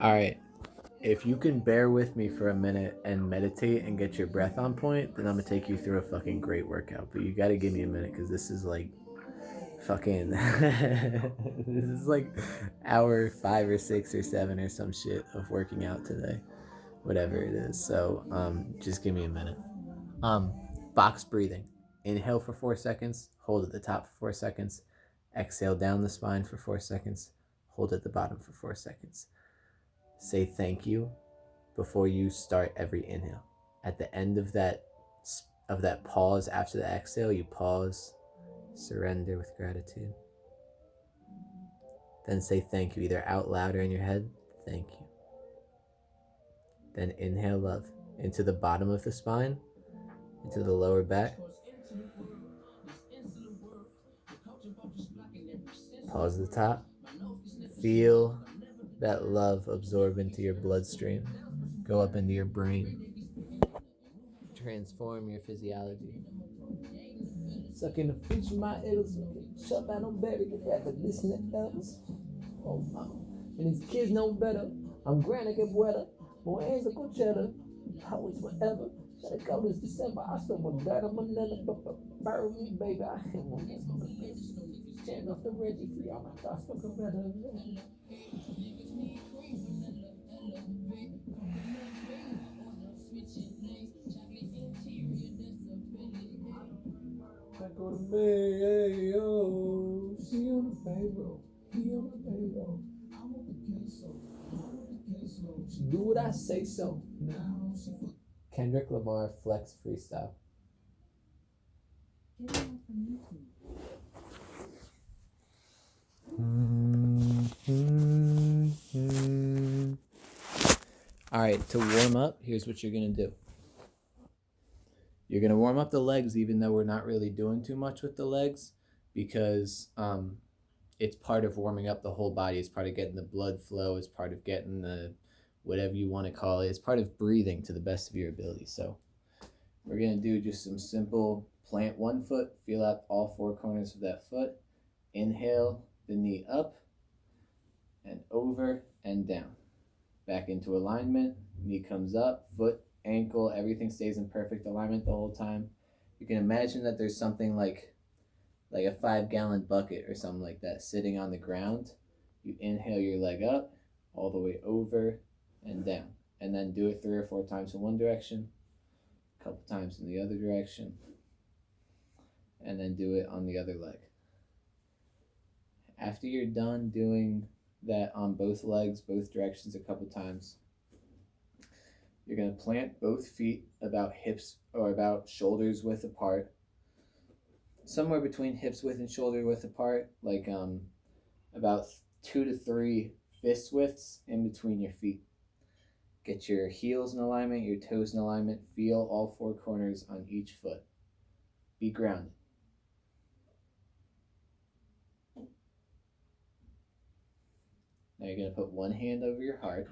All right. If you can bear with me for a minute and meditate and get your breath on point, then I'm gonna take you through a fucking great workout. But you gotta give me a minute because this is like fucking. This is like hour 5 or 6 or 7 or some shit of working out today, whatever it is. So just give me a minute. Um, Box breathing. Inhale for 4 seconds. Hold at the top for 4 seconds. Exhale down the spine for 4 seconds. Hold at the bottom for 4 seconds. Say thank you before you start every inhale. At the end of that pause after the exhale, you pause, surrender with gratitude. Then say thank you either out loud or in your head. Thank you. Then inhale love into the bottom of the spine, into the lower back. Pause at the top. Feel that love absorb into your bloodstream, go up into your brain, transform your physiology. Sucking the fish from my L's, shut down on baby, the rapper, listen to L's. Oh, mama. And these kids know better. I'm granny que buena, my hands are conchetta. Always forever. Gotta go this December. I still want better, my nana, but burn me, baby. I ain't want this one. Stand off the Reggie, free all my thoughts, fucking better. I go to me, hey, yo. She on the payroll. He on the payroll. I want the queso. I want the queso. She do what I say so. Now she Kendrick Lamar Flex Freestyle. All right, to warm up, here's what you're gonna do. You're gonna warm up the legs, even though we're not really doing too much with the legs, because it's part of warming up the whole body. It's part of getting the blood flow. It's part of getting the whatever you want to call it. It's part of breathing to the best of your ability. So we're gonna do just some simple plant one foot, feel out all four corners of that foot. Inhale the knee up and over and down. Back into alignment, knee comes up, foot, ankle, everything stays in perfect alignment the whole time. You can imagine that there's something like a 5-gallon bucket or something like that sitting on the ground. You inhale your leg up all the way over and down, and then do it 3 or 4 times in one direction, a couple times in the other direction, and then do it on the other leg. After you're done doing that on both legs, both directions a couple times, you're going to plant both feet about hips or about shoulders width apart, somewhere between hips width and shoulder width apart, like about 2 to 3 fist widths in between your feet. Get your heels in alignment, your toes in alignment. Feel all 4 corners on each foot. Be grounded. Now you're going to put one hand over your heart,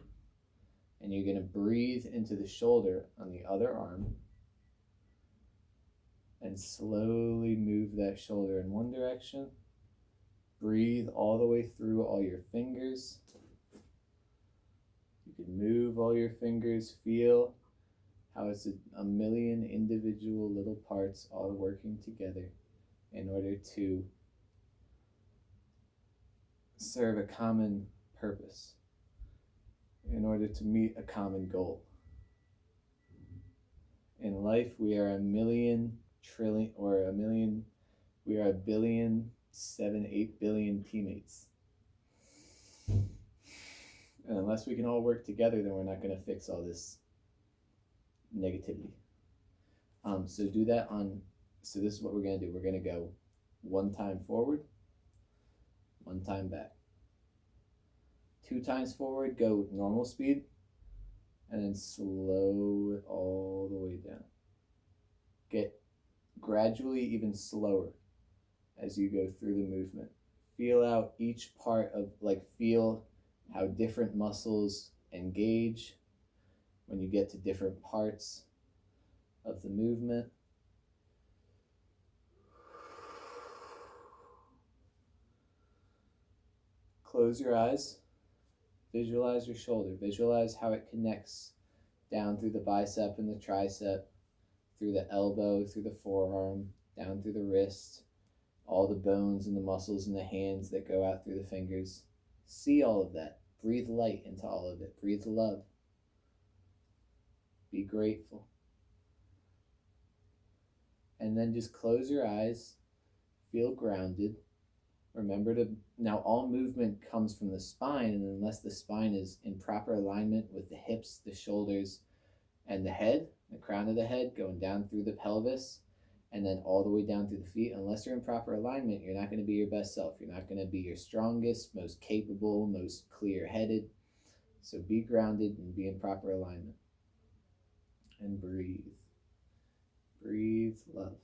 and you're going to breathe into the shoulder on the other arm, and slowly move that shoulder in one direction. Breathe all the way through all your fingers. You can move all your fingers. Feel how it's a million individual little parts all working together in order to serve a common purpose, in order to meet a common goal. In life, we are a million trillion, or a million, we are 1,7,8,000,000,000 teammates. And unless we can all work together, then we're not going to fix all this negativity. So do that so this is what we're going to do. We're going to go 1 time forward, 1 time back. 2 times forward, go normal speed, and then slow it all the way down. Get gradually even slower as you go through the movement. Feel out each part of, feel how different muscles engage when you get to different parts of the movement. Close your eyes. visualize your shoulder. Visualize how it connects down through the bicep and the tricep, through the elbow, through the forearm, down through the wrist, all the bones and the muscles in the hands that go out through the fingers. See all of that. Breathe light into all of it. Breathe love. Be grateful. And then just close your eyes. Feel grounded. Remember to, now all movement comes from the spine, and unless the spine is in proper alignment with the hips, the shoulders, and the head, the crown of the head going down through the pelvis, and then all the way down through the feet, unless you're in proper alignment, you're not going to be your best self. You're not going to be your strongest, most capable, most clear-headed. So be grounded and be in proper alignment. And breathe. Breathe love.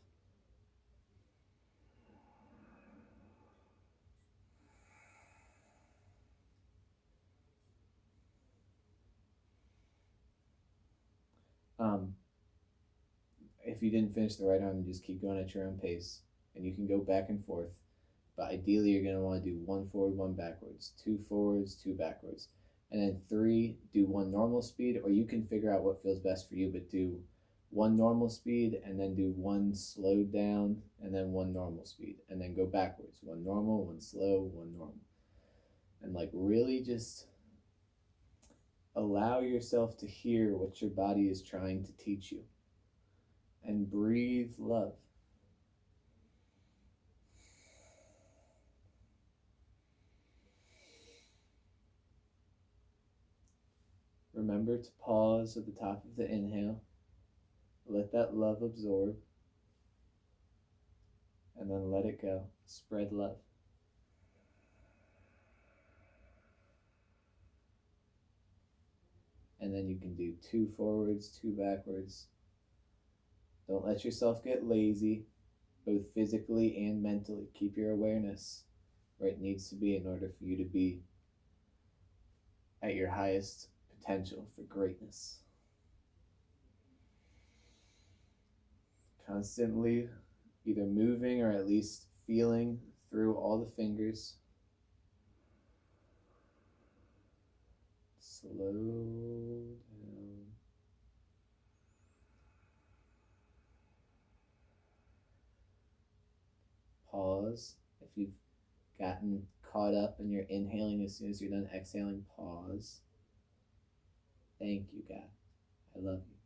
If you didn't finish the right arm, just keep going at your own pace, and you can go back and forth. But ideally, you're going to want to do 1 forward, 1 backwards, 2 forwards, 2 backwards, and then 3, do 1 normal speed, or you can figure out what feels best for you, but do 1 normal speed, and then do 1 slowed down, and then 1 normal speed, and then go backwards, 1 normal, 1 slow, 1 normal. And like really just allow yourself to hear what your body is trying to teach you. And breathe love. Remember to pause at the top of the inhale. Let that love absorb. And then let it go. Spread love. And then you can do 2 forwards, 2 backwards. Don't let yourself get lazy, both physically and mentally. Keep your awareness where it needs to be in order for you to be at your highest potential for greatness. Constantly either moving or at least feeling through all the fingers. Slow down. Pause. If you've gotten caught up and you're inhaling as soon as you're done exhaling, pause. Thank you, God. I love you.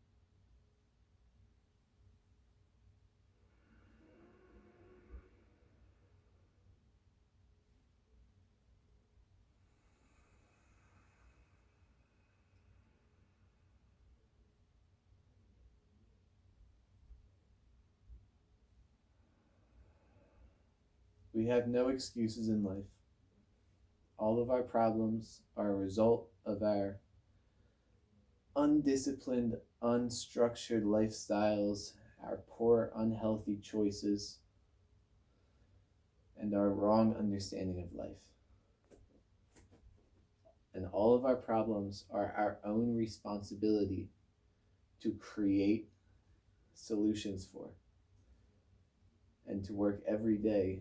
We have no excuses in life. All of our problems are a result of our undisciplined, unstructured lifestyles, our poor, unhealthy choices, and our wrong understanding of life. And all of our problems are our own responsibility to create solutions for, and to work every day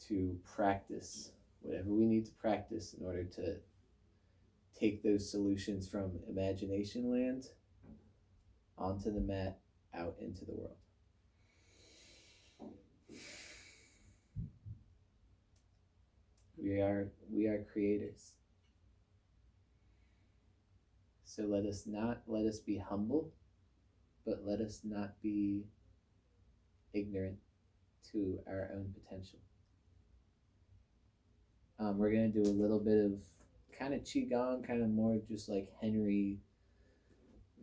to practice whatever we need to practice in order to take those solutions from imagination land onto the mat, out into the world. We are creators. So let us be humble, but let us not be ignorant to our own potential. We're going to do a little bit of kind of Qigong, kind of more just like Henry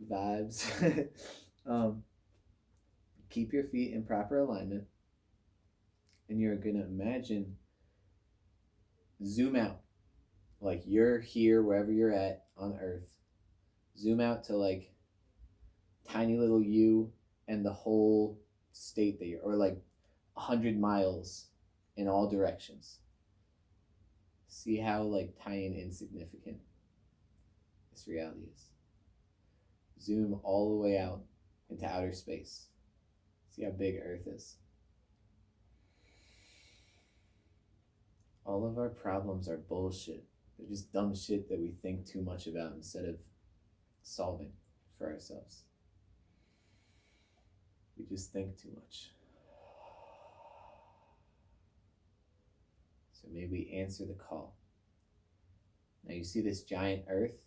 vibes. Keep your feet in proper alignment, and you're going to imagine, zoom out, like you're here wherever you're at on Earth. Zoom out to like tiny little you and the whole state that you're, or like 100 miles in all directions. See how like tiny and insignificant this reality is. Zoom all the way out into outer space. See how big Earth is. All of our problems are bullshit. They're just dumb shit that we think too much about instead of solving for ourselves. We just think too much. So maybe we answer the call. Now you see this giant Earth?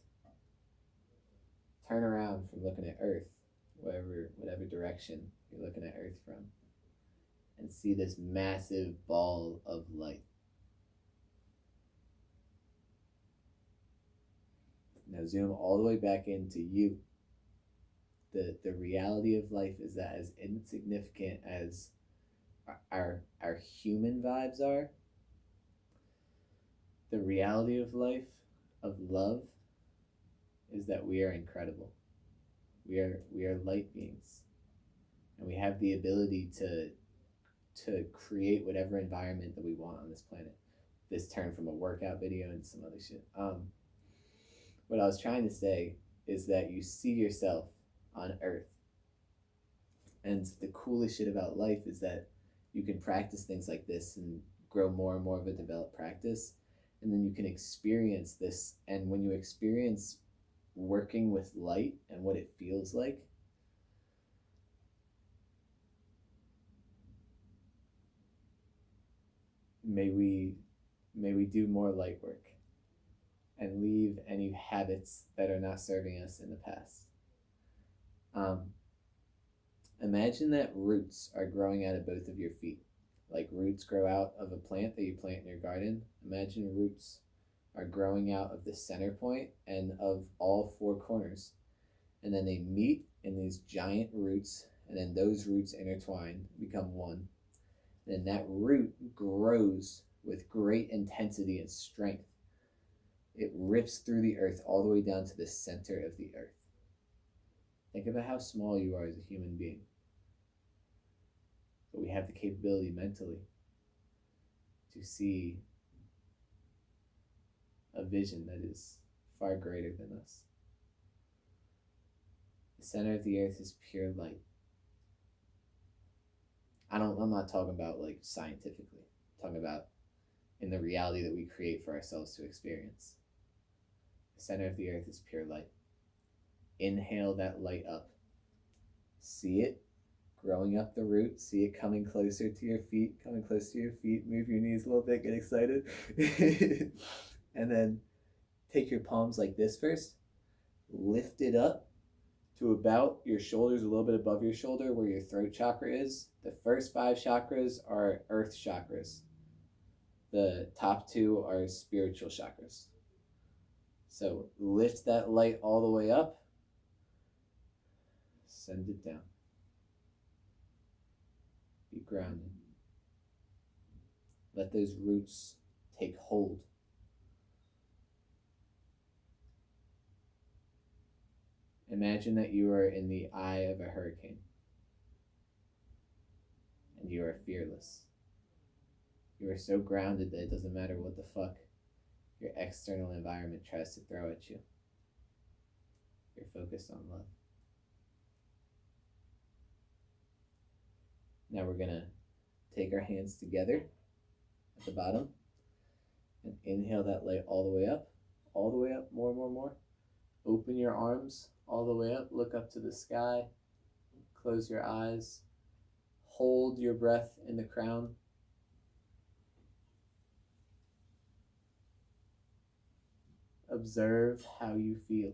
Turn around from looking at Earth, whatever direction you're looking at Earth from, and see this massive ball of light. Now zoom all the way back into you. The reality of life is that as insignificant as our human vibes are, the reality of life, of love, is that we are incredible. We are light beings, and we have the ability to create whatever environment that we want on this planet. This turned from a workout video into some other shit. What I was trying to say is that you see yourself on Earth, and the coolest shit about life is that you can practice things like this and grow more and more of a developed practice, and then you can experience this. And when you experience working with light and what it feels like, may we do more light work and leave any habits that are not serving us in the past. Imagine that roots are growing out of both of your feet. Like roots grow out of a plant that you plant in your garden. Imagine roots are growing out of the center point and of all four corners. And then they meet in these giant roots, and then those roots intertwine, become one. And that root grows with great intensity and strength. It rips through the earth all the way down to the center of the earth. Think about how small you are as a human being. But we have the capability mentally to see a vision that is far greater than us. The center of the earth is pure light. I'm not talking about like scientifically. I'm talking about in the reality that we create for ourselves to experience. The center of the earth is pure light. Inhale that light up. See it growing up the root. See it coming closer to your feet, coming close to your feet. Move your knees a little bit, get excited. And then take your palms like this first. Lift it up to about your shoulders, a little bit above your shoulder where your throat chakra is. The first 5 chakras are earth chakras. The top 2 are spiritual chakras. So lift that light all the way up. Send it down. Be grounded. Let those roots take hold. Imagine that you are in the eye of a hurricane and you are fearless. You are so grounded that it doesn't matter what the fuck your external environment tries to throw at you. You're focused on love. Now we're going to take our hands together at the bottom and inhale that light all the way up, more, more, more. Open your arms all the way up, look up to the sky, close your eyes, hold your breath in the crown. Observe how you feel.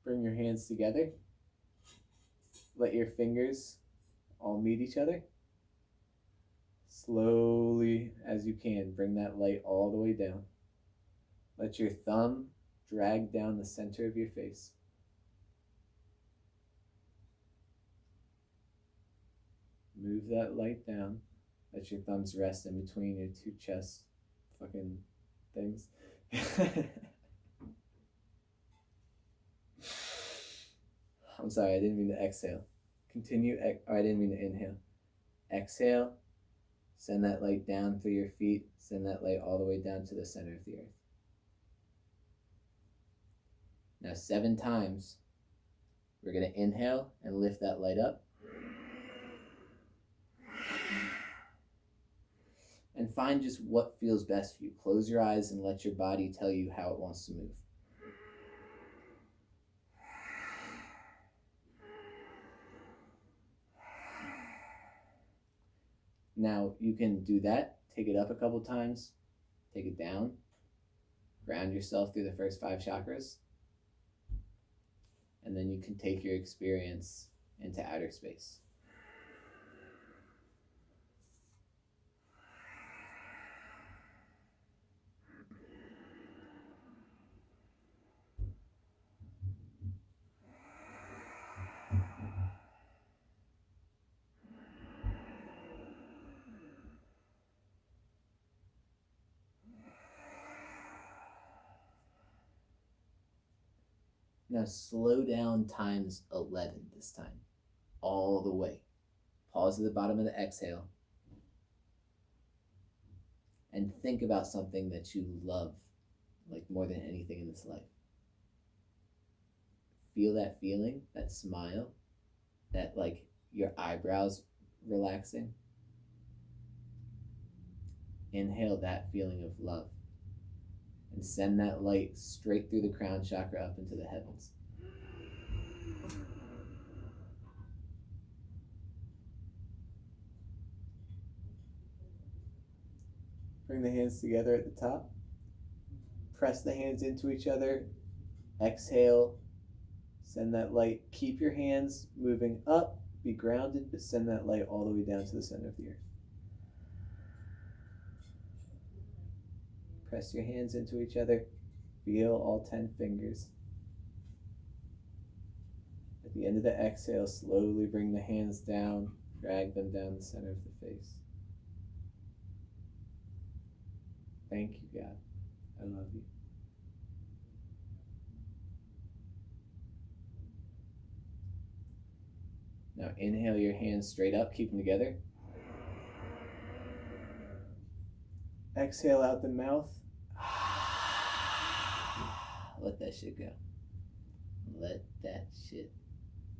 Bring your hands together. Let your fingers all meet each other. Slowly as you can, bring that light all the way down. Let your thumb drag down the center of your face. Move that light down. Let your thumbs rest in between your 2 chest fucking things. I'm sorry, I didn't mean to exhale. Continue. I didn't mean to inhale. Exhale. Send that light down through your feet. Send that light all the way down to the center of the earth. Now 7 times, we're going to inhale and lift that light up. and find just what feels best for you. Close your eyes and let your body tell you how it wants to move. Now you can do that, take it up a couple times, take it down, ground yourself through the first 5 chakras, and then you can take your experience into outer space. Now slow down times 11 this time, all the way. Pause at the bottom of the exhale and think about something that you love, like more than anything in this life. Feel that feeling, that smile, that like your eyebrows relaxing. Inhale that feeling of love and send that light straight through the crown chakra up into the heavens. Bring the hands together at the top. Press the hands into each other. Exhale. Send that light. Keep your hands moving up. Be grounded, but send that light all the way down to the center of the earth. Press your hands into each other. Feel all 10 fingers. At the end of the exhale, slowly bring the hands down. Drag them down the center of the face. Thank you, God. I love you. Now inhale your hands straight up, keep them together. Exhale out the mouth. Let that shit go. Let that shit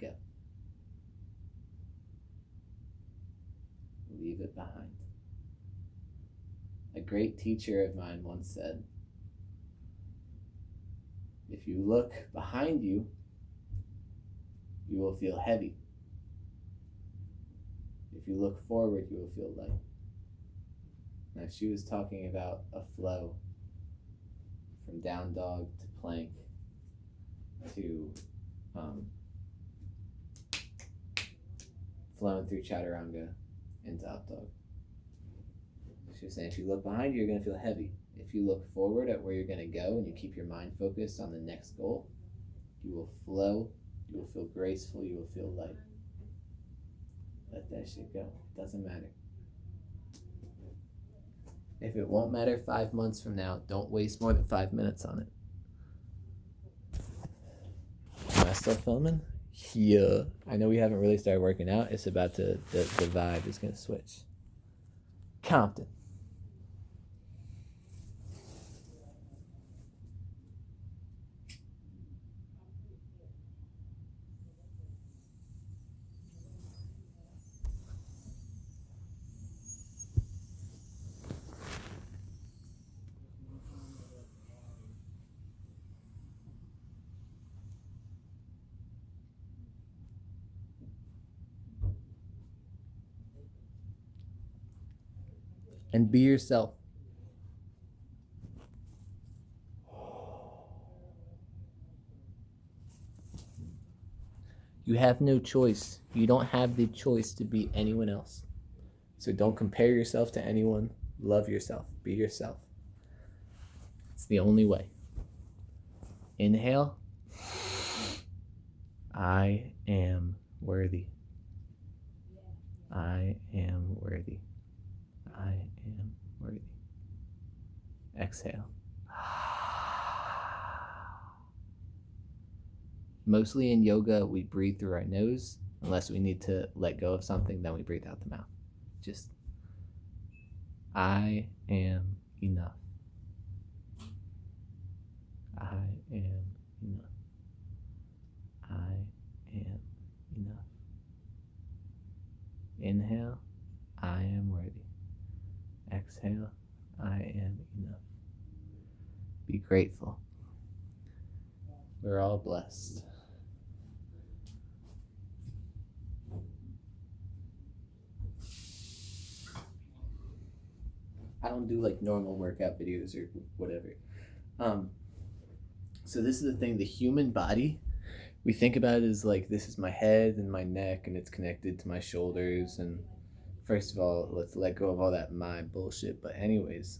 go. Leave it behind. A great teacher of mine once said, if you look behind you, you will feel heavy. If you look forward, you will feel light. Now she was talking about a flow from down dog to plank to flowing through chaturanga into up dog. She was saying if you look behind you, you're going to feel heavy. If you look forward at where you're going to go and you keep your mind focused on the next goal, you will flow, you will feel graceful, you will feel light. Let that shit go. It doesn't matter. If it won't matter 5 months from now, don't waste more than 5 minutes on it. Am I still filming? Yeah. I know we haven't really started working out. It's about to, the vibe is going to switch. Compton. And be yourself. You have no choice. You don't have the choice to be anyone else. So don't compare yourself to anyone. Love yourself. Be yourself. It's the only way. Inhale. I am worthy. I am worthy. I am worthy. Exhale. Mostly in yoga, we breathe through our nose. Unless we need to let go of something, then we breathe out the mouth. Just, I am enough. I am enough. I am enough. Inhale, I am worthy. Exhale, grateful. We're all blessed. I don't do like normal workout videos or whatever. Um, so this is the thing, the human body, we think about it as like this is my head and my neck and it's connected to my shoulders, and first of all, let's let go of all that mind bullshit. But anyways,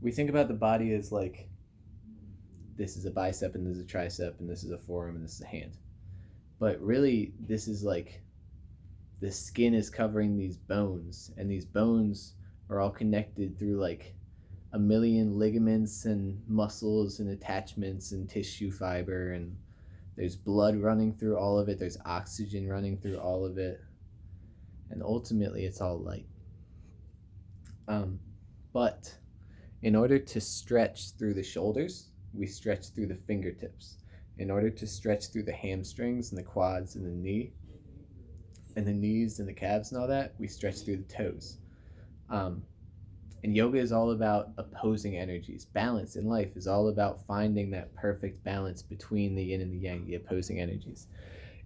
we think about the body as like this is a bicep and this is a tricep and this is a forearm and this is a hand. But really, this is like the skin is covering these bones, and these bones are all connected through like a million ligaments and muscles and attachments and tissue fiber, and there's blood running through all of it, there's oxygen running through all of it, and ultimately it's all light. But in order to stretch through the shoulders, we stretch through the fingertips. In order to stretch through the hamstrings and the quads and the knee and the knees and the calves and all that, we stretch through the toes. And yoga is all about opposing energies. Balance in life is all about finding that perfect balance between the yin and the yang, the opposing energies.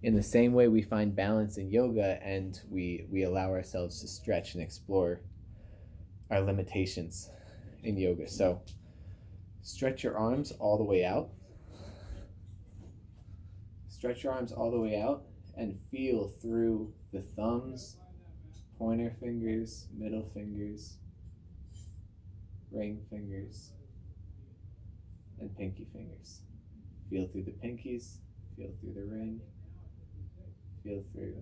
In the same way, we find balance in yoga, and we allow ourselves to stretch and explore our limitations in yoga. So stretch your arms all the way out. Stretch your arms all the way out and feel through the thumbs, pointer fingers, middle fingers, ring fingers, and pinky fingers. Feel through the pinkies, feel through the ring, feel through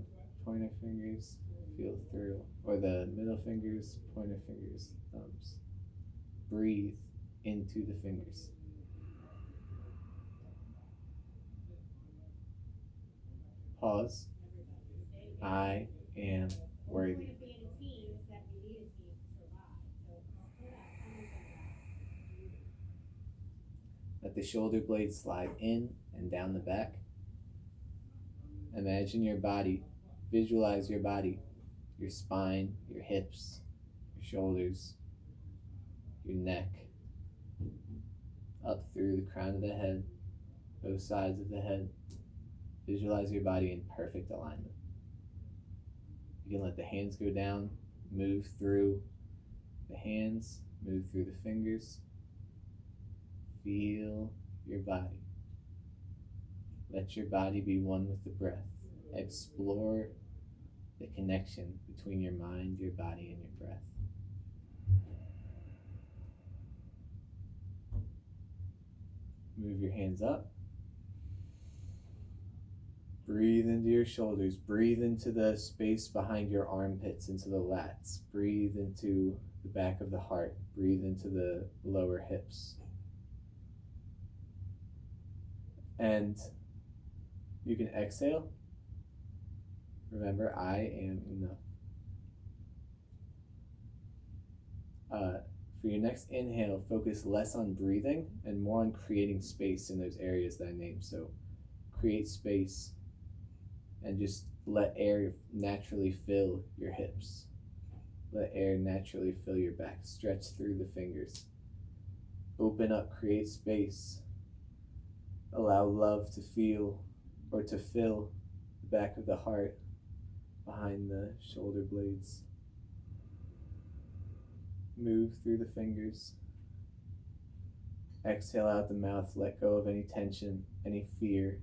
pointer fingers, feel through, or the middle fingers, pointer fingers, thumbs. Breathe into the fingers. Pause. I am worthy. Let the shoulder blades slide in and down the back. Imagine your body. Visualize your body. Your spine, your hips, your shoulders, your neck, up through the crown of the head, both sides of the head. Visualize your body in perfect alignment. You can let the hands go down, move through the hands, move through the fingers. Feel your body. Let your body be one with the breath. Explore the connection between your mind, your body, and your breath. Move your hands up. Breathe into your shoulders. Breathe into the space behind your armpits, into the lats. Breathe into the back of the heart. Breathe into the lower hips. And you can exhale. Remember, I am enough. For your next inhale, focus less on breathing and more on creating space in those areas that I named. So create space and just let air naturally fill your hips. Let air naturally fill your back. Stretch through the fingers. Open up, create space. Allow love to feel or to fill the back of the heart, behind the shoulder blades. Move through the fingers. Exhale out the mouth. Let go of any tension, any fear,